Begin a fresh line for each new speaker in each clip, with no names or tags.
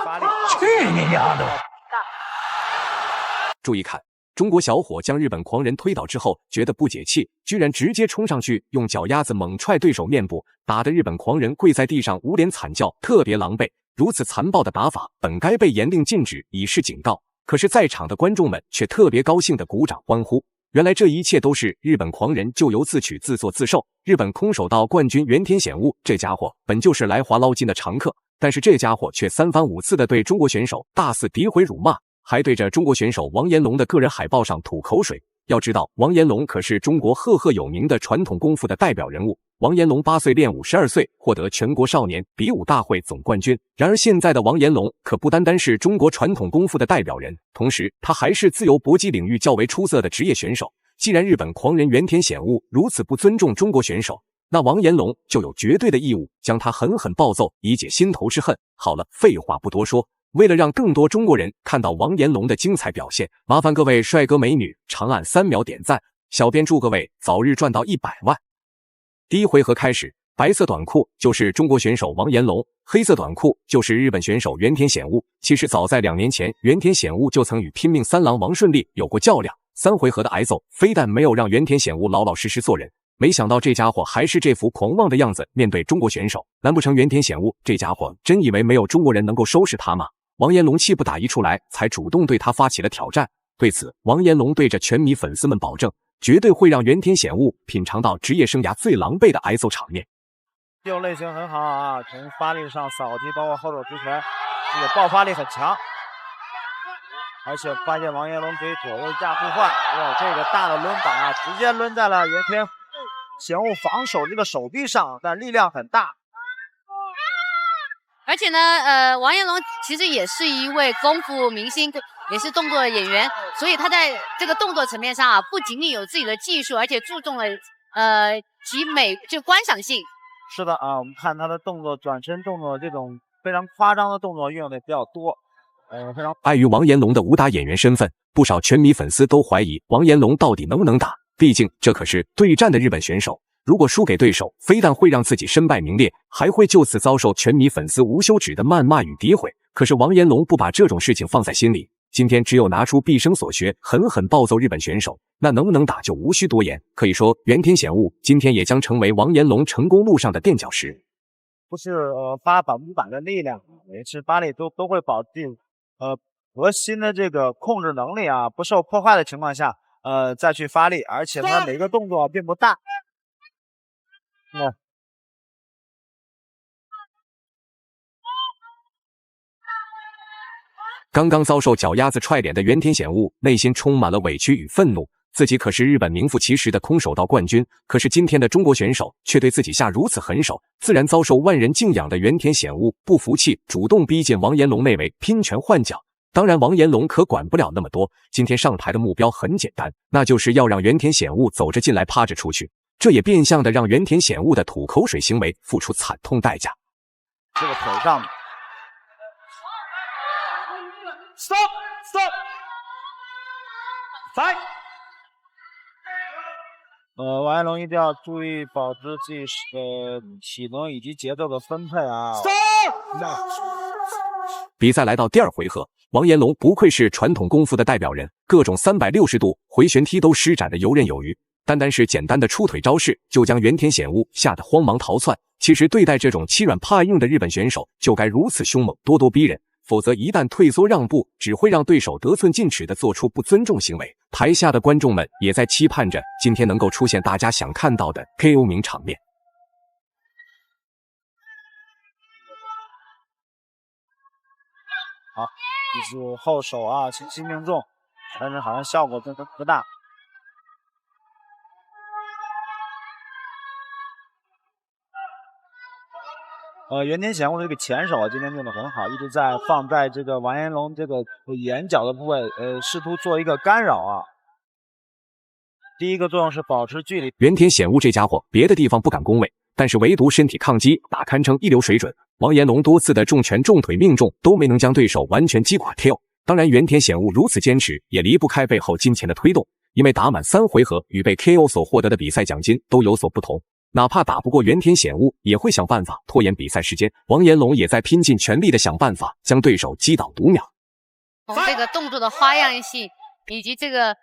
发力。
去你娘的！
注意看，中国小伙将日本狂人推倒之后，觉得不解气，居然直接冲上去用脚丫子猛踹对手面部，打得日本狂人跪在地上捂脸惨叫，特别狼狈。如此残暴的打法本该被严令禁止，以示警告。可是在场的观众们却特别高兴地鼓掌欢呼。原来这一切都是日本狂人咎由自取，自作自受。日本空手道冠军原田显悟这家伙本就是来华捞金的常客，但是这家伙却三番五次地对中国选手大肆诋毁辱骂，还对着中国选手王彦龙的个人海报上吐口水。要知道，王彦龙可是中国赫赫有名的传统功夫的代表人物。王彦龙8岁练武，12岁获得全国少年比武大会总冠军。然而现在的王彦龙可不单单是中国传统功夫的代表人，同时他还是自由搏击领域较为出色的职业选手。既然日本狂人原田显悟如此不尊重中国选手，那王彦龙就有绝对的义务将他狠狠暴揍，以解心头之恨。好了，废话不多说，为了让更多中国人看到王彦龙的精彩表现，麻烦各位帅哥美女长按3秒点赞，小编祝各位早日赚到100万。第一回合开始，白色短裤就是中国选手王彦龙，黑色短裤就是日本选手原田显悟。其实早在2年前，原田显悟就曾与拼命三郎王顺利有过较量，3回合的挨揍非但没有让原田显悟老老实实做人，没想到这家伙还是这副狂妄的样子面对中国选手。难不成原田显悟这家伙真以为没有中国人能够收拾他吗？王彦龙气不打一处来，才主动对他发起了挑战。对此，王彦龙对着全迷粉丝们保证，绝对会让原田显悟品尝到职业生涯最狼狈的挨揍场面。
这种类型很好啊，从发力上扫击，包括后手直拳，这个爆发力很强。而且发现王彦龙可以左右架互换，哇，这个大的抡板啊，直接抡在了原田显悟防守这个手臂上，但力量很大。
而且呢，王彦龙其实也是一位功夫明星，也是动作的演员，所以他在这个动作层面上啊，不仅仅有自己的技术，而且注重了其美就观赏性。
是的啊，我们看他的动作，转身动作这种非常夸张的动作运用的比较多，非常。
碍于王彦龙的武打演员身份，不少拳迷粉丝都怀疑王彦龙到底能不能打，毕竟这可是对战的日本选手。如果输给对手，非但会让自己身败名裂，还会就此遭受拳迷粉丝无休止的谩骂与诋毁。可是王彦龙不把这种事情放在心里，今天只有拿出毕生所学，狠狠暴揍日本选手，那能不能打就无需多言。可以说，原田显悟今天也将成为王彦龙成功路上的垫脚石。
不是发板不板的力量，每次发力都会保证核心的这个控制能力啊不受破坏的情况下，再去发力，而且他每个动作并不大。
刚刚遭受脚丫子踹脸的原田显悟内心充满了委屈与愤怒，自己可是日本名副其实的空手道冠军，可是今天的中国选手却对自己下如此狠手，自然遭受万人敬仰的原田显悟不服气，主动逼近王彦龙内围拼拳换脚。当然王彦龙可管不了那么多，今天上台的目标很简单，那就是要让原田显悟走着进来趴着出去，这也变相的让原田显悟的吐口水行为付出惨痛代价。
这个腿上 Stop! Fight! 王彦龙一定要注意保持自己体能以及节奏的分配啊。
比赛来到第2回合，王彦龙不愧是传统功夫的代表人，各种360度回旋踢都施展得游刃有余。单单是简单的出腿招式，就将原田显悟吓得慌忙逃窜。其实对待这种欺软怕硬的日本选手，就该如此凶猛，咄咄逼人。否则一旦退缩让步，只会让对手得寸进尺地做出不尊重行为。台下的观众们也在期盼着今天能够出现大家想看到的 KO 名场面。
好，这是后手啊，轻轻命中，但是好像效果不大。原田显悟这个前手啊，今天用的很好，一直在放在这个王彦龙这个眼角的部位，试图做一个干扰啊。第一个作用是保持距离。
原田显悟这家伙别的地方不敢恭维，但是唯独身体抗击打堪称一流水准。王彦龙多次的重拳重腿命中都没能将对手完全击垮 KO。当然，原田显悟如此坚持，也离不开背后金钱的推动，因为打满3回合与被 KO 所获得的比赛奖金都有所不同。哪怕打不过原田显悟，也会想办法拖延比赛时间。王彦龙也在拼尽全力的想办法将对手击倒5秒。
从这个动作的花样性以及这个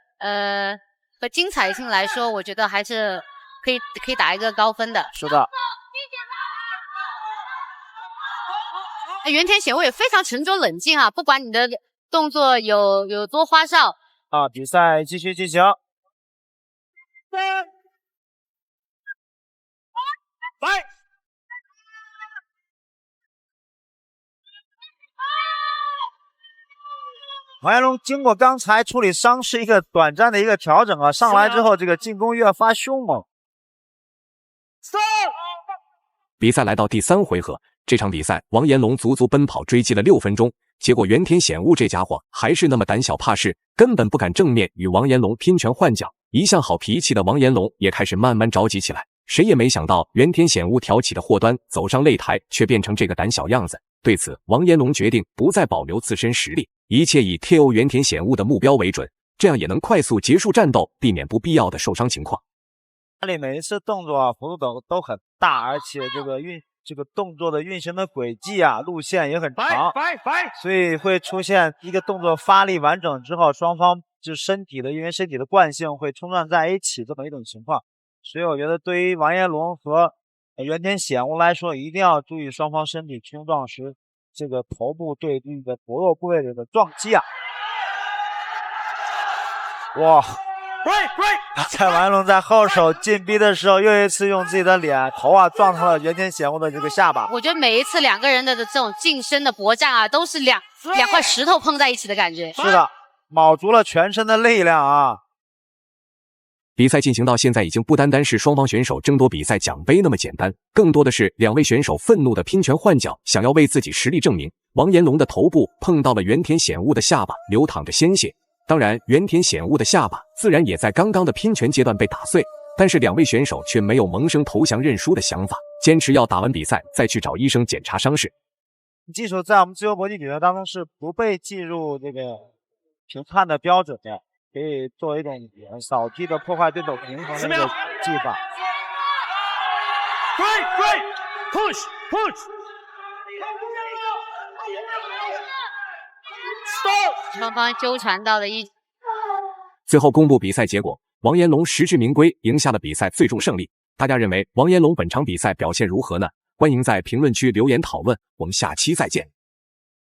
和精彩性来说，我觉得还是可以打一个高分的。
是的。
原田显悟也非常沉着冷静啊，不管你的动作有多花哨
啊，比赛继续进行。来，王彦龙经过刚才处理伤势一个短暂的一个调整啊，上来之后这个进攻越发凶猛。
比赛来到第3回合，这场比赛王彦龙足足奔跑追击了6分钟，结果原田显悟这家伙还是那么胆小怕事，根本不敢正面与王彦龙拼拳换脚。一向好脾气的王彦龙也开始慢慢着急起来。谁也没想到原田显悟挑起的祸端走上擂台，却变成这个胆小样子。对此，王彦龙决定不再保留自身实力，一切以 KO 原田显悟的目标为准，这样也能快速结束战斗，避免不必要的受伤情况。
每一次动作幅度都很大，而且这个动作的运行的轨迹啊，路线也很长，所以会出现一个动作发力完整之后，双方就因为身体的惯性会冲撞在一起这么一种情况。所以我觉得对于王彦龙和原田显悟来说，一定要注意双方身体冲撞时这个头部对这个薄弱部位的撞击啊！哇！在王彦龙在后手进逼的时候，又一次用自己的头啊撞到了原田显悟的这个下巴。
我觉得每一次2个人的这种近身的搏战啊，都是两块石头碰在一起的感觉。
是的，卯足了全身的力量啊！
比赛进行到现在，已经不单单是双方选手争夺比赛奖杯那么简单，更多的是2位选手愤怒的拼拳换脚，想要为自己实力证明。王彦龙的头部碰到了原田显悟的下巴，流淌着鲜血。当然，原田显悟的下巴自然也在刚刚的拼拳阶段被打碎，但是2位选手却没有萌生投降认输的想法，坚持要打完比赛再去找医生检查伤势。
技术在我们自由搏击比赛当中是不被计入这个评判的标准的，可以作为一种扫踢的破坏对手平衡的一个技法。Push。
双方纠缠到了
最后公布比赛结果，王彦龙实至名归，赢下了比赛最终胜利。大家认为王彦龙本场比赛表现如何呢？欢迎在评论区留言讨论，我们下期再见。